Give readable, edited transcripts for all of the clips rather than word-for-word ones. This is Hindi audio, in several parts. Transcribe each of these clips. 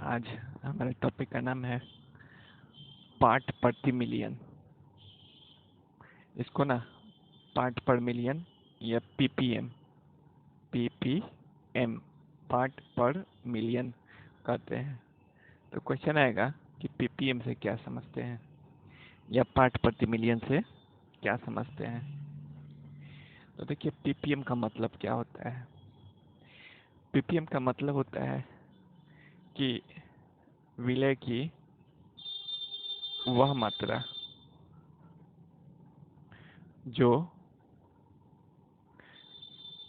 आज हमारे टॉपिक का नाम है पार्ट प्रति मिलियन। इसको ना पार्ट पर मिलियन या पीपीएम पार्ट पर मिलियन कहते हैं। तो क्वेश्चन आएगा कि पीपीएम से क्या समझते हैं या पार्ट प्रति मिलियन से क्या समझते हैं। तो देखिए पीपीएम का मतलब क्या होता है। पीपीएम का मतलब होता है कि विलय की वह मात्रा जो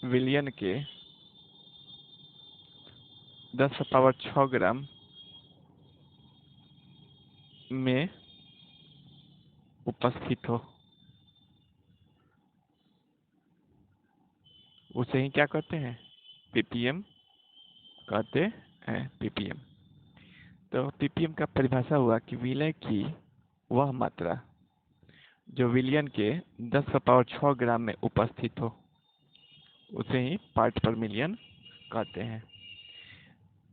विलियन के 10⁶ ग्राम में उपस्थित हो, उसे ही क्या कहते हैं, पीपीएम कहते हैं। पीपीएम तो पीपीएम का परिभाषा हुआ कि विलय की वह मात्रा जो विलियन के 10⁶ ग्राम में उपस्थित हो, उसे ही पार्ट पर मिलियन कहते हैं।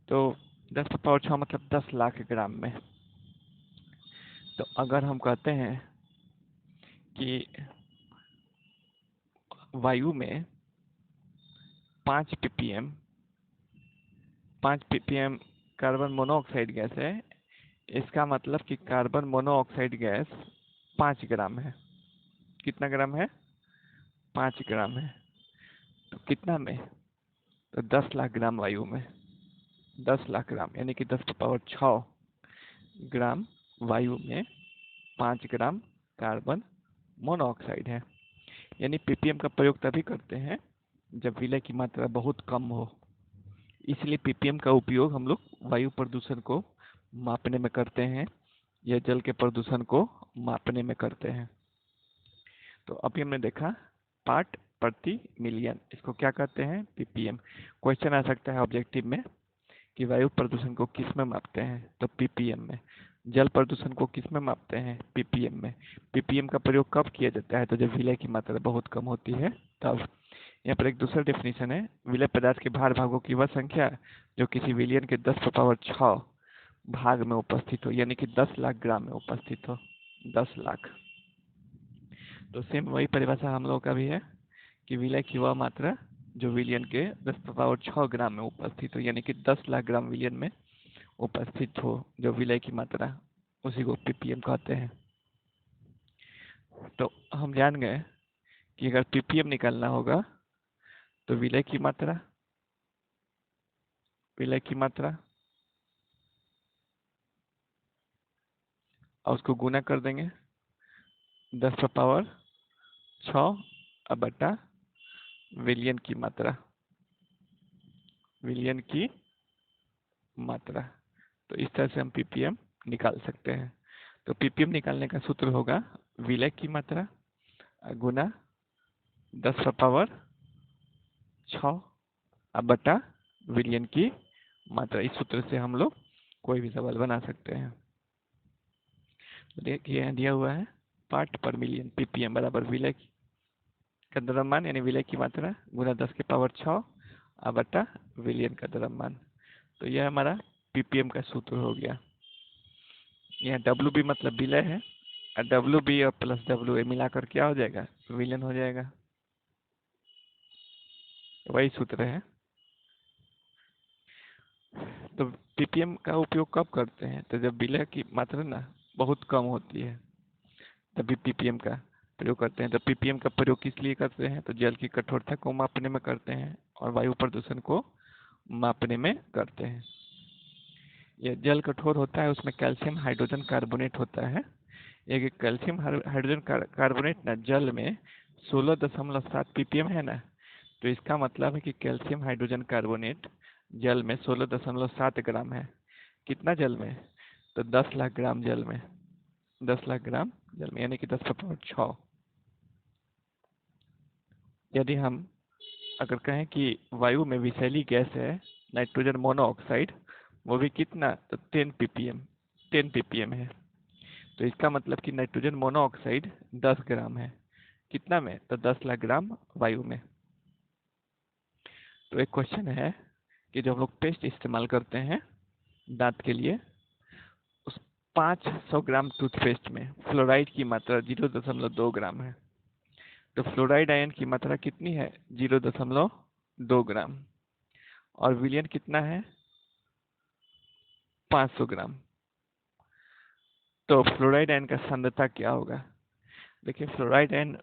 तो 10⁶ मतलब 10 लाख ग्राम में। तो अगर हम कहते हैं कि वायु में 5 ppm कार्बन मोनोऑक्साइड गैस है, इसका मतलब कि कार्बन मोनोऑक्साइड गैस 5 ग्राम है। कितना ग्राम है? 5 ग्राम है। तो कितना में? तो 10 लाख ग्राम वायु में। 10 लाख ग्राम यानी कि 10⁶ ग्राम वायु में 5 ग्राम कार्बन मोनोऑक्साइड है। यानी पीपीएम का प्रयोग तभी करते हैं जब विलय की मात्रा बहुत कम हो। इसलिए पीपीएम का उपयोग हम लोग वायु प्रदूषण को मापने में करते हैं या जल के प्रदूषण को मापने में करते हैं। तो अभी हमने देखा पार्ट प्रति मिलियन, इसको क्या कहते हैं, पीपीएम। क्वेश्चन आ सकता है ऑब्जेक्टिव में कि वायु प्रदूषण को किस में मापते हैं, तो पीपीएम में। जल प्रदूषण को किस में मापते हैं, पीपीएम में। पीपीएम का प्रयोग कब किया जाता है, तो जब विलय की मात्रा बहुत कम होती है तब। यहाँ पर एक दूसरा डेफिनेशन है, विलय पदार्थ के भार भागों की वह संख्या जो किसी विलियन के 10⁶ भाग में उपस्थित हो, यानी कि 10 लाख ग्राम में उपस्थित हो। 10 लाख। तो सेम वही परिभाषा हम लोगों का भी है कि विलय की वह मात्रा जो विलियन के 10⁶ ग्राम में उपस्थित हो, यानी कि 10 लाख ग्राम विलियन में उपस्थित हो जो विलय की मात्रा, उसी को पीपीएम कहते हैं। तो हम जान गए कि अगर पीपीएम निकालना होगा तो विलय की मात्रा और उसको गुना कर देंगे 10⁶ बटा विलियन की मात्रा। तो इस तरह से हम पीपीएम निकाल सकते हैं। तो पीपीएम निकालने का सूत्र होगा विलय की मात्रा गुना 10⁶ बटा विलियन की मात्रा। इस सूत्र से हम लोग कोई भी सवाल बना सकते हैं। तो देखिए यहाँ दिया हुआ है पार्ट पर मिलियन, पीपीएम बराबर विलय का द्रव्यमान यानी विलय की मात्रा गुना 10⁶ बटा विलियन का द्रव्यमान। तो यह हमारा पीपीएम का सूत्र हो गया। यहाँ WB मतलब विलय है और WB और प्लस WA मिलाकर क्या हो जाएगा, विलियन हो जाएगा। वही सूत्र है। तो पीपीएम का उपयोग कब करते हैं, तो जब विलय की मात्रा ना बहुत कम होती है तभी पीपीएम का प्रयोग करते हैं। तो पीपीएम का प्रयोग किस लिए करते हैं, तो जल की कठोरता को मापने में करते हैं और वायु प्रदूषण को मापने में करते हैं। यह जल कठोर होता है, उसमें कैल्शियम हाइड्रोजन कार्बोनेट होता है। एक कैल्शियम हाइड्रोजन कार्बोनेट ना जल में 16.7 पीपीएम है ना, तो इसका मतलब है कि कैल्शियम हाइड्रोजन कार्बोनेट जल में 16.7 ग्राम है। कितना जल में, तो 10 लाख ग्राम जल में। 10 लाख ग्राम जल में यानी कि 10⁶। यदि हम अगर कहें कि वायु में विषैली गैस है नाइट्रोजन मोनोऑक्साइड, वो भी कितना, तो 10 ppm है। तो इसका मतलब कि नाइट्रोजन मोनोऑक्साइड 10 ग्राम है। कितना में, तो 10 लाख ग्राम वायु में। तो एक क्वेश्चन है कि जब हम लोग पेस्ट इस्तेमाल करते हैं दांत के लिए, उस 500 ग्राम टूथपेस्ट में फ्लोराइड की मात्रा 0.2 ग्राम है। तो फ्लोराइड आयन की मात्रा कितनी है? 0.2 ग्राम। और विलियन कितना है? 500 ग्राम। तो फ्लोराइड आयन का सांद्रता क्या होगा? देखिए, फ्लोराइड आयन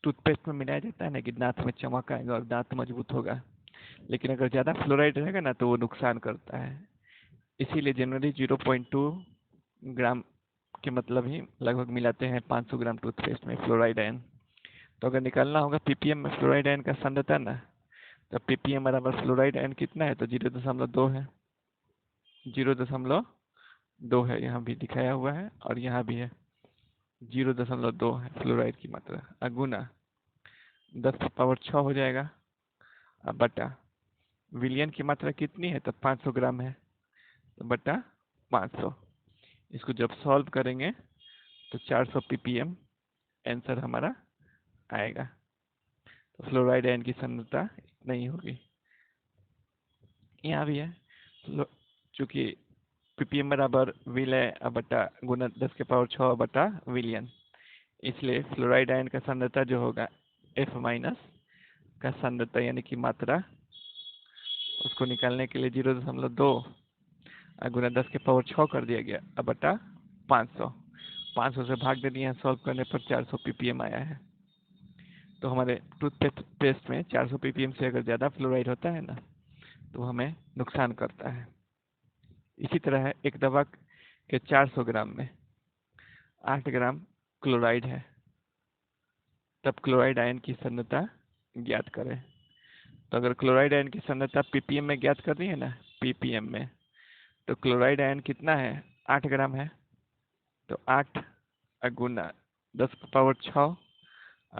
टूथपेस्ट में मिलाया जाता है ना कि दांत में चमक आएगा और दांत मजबूत होगा, लेकिन अगर ज़्यादा फ्लोराइड रहेगा ना तो वो नुकसान करता है। इसीलिए जनरली 0.2 ग्राम के मतलब ही लगभग मिलाते हैं 500 ग्राम टूथपेस्ट में फ्लोराइड आयन। तो अगर निकालना होगा पीपीएम में फ्लोराइड आयन का सांद्रता ना, तो पीपीएम बराबर फ्लोराइड आयन कितना है? तो 0.2 है। 0.2 है, यहाँ भी दिखाया हुआ है और यहाँ भी है। 0.2 है फ्लोराइड की मात्रा। अगुना 10⁻6 हो जाएगा। अब बटा विलियन की मात्रा कितनी है? तो 500 ग्राम है, तो बटा 500। इसको जब सॉल्व करेंगे तो 400 ppm आंसर हमारा आएगा। तो फ्लोराइड आयन की सांद्रता नहीं होगी। यहाँ भी है, चूंकि ppm बराबर विलय बटा गुना 10⁻6 बटा विलियन, इसलिए फ्लोराइड आयन का सांद्रता जो होगा F माइनस का सांद्रता यानी कि मात्रा, उसको निकालने के लिए 0.2 गुना 10⁻6 कर दिया गया अब बटा 500। 500 से भाग दे दिया, सॉल्व करने पर 400 ppm आया है। तो हमारे टूथपेस्ट में 400 ppm से अगर ज़्यादा फ्लोराइड होता है ना तो हमें नुकसान करता है। इसी तरह है, एक दवा के 400 ग्राम में 8 ग्राम क्लोराइड है, तब क्लोराइड आयन की सांद्रता ज्ञात करें। तो अगर क्लोराइड आयन की सांद्रता ppm में ज्ञात करनी है ना, ppm में, तो क्लोराइड आयन कितना है? 8 ग्राम है। तो 8 गुना 10⁻6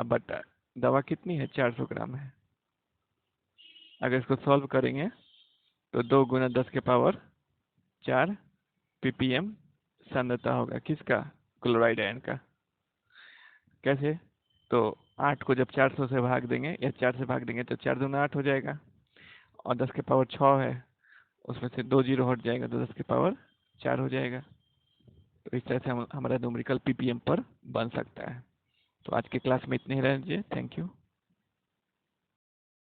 बटा दवा कितनी है? 400 ग्राम है। अगर इसको सॉल्व करेंगे तो 2 गुना 10⁻4 ppm सांद्रता होगा। किसका? क्लोराइड आयन का। कैसे? तो 8 को जब 400 से भाग देंगे या 4 से भाग देंगे तो 4 दूना 8 हो जाएगा, और 10⁻6 है, उसमें से 2 जीरो हट जाएगा तो 10⁻4 हो जाएगा। तो इस तरह से हमारा न्यूमेरिकल ppm पर बन सकता है। तो आज के क्लास में इतने ही रहने दीजिए। Thank you.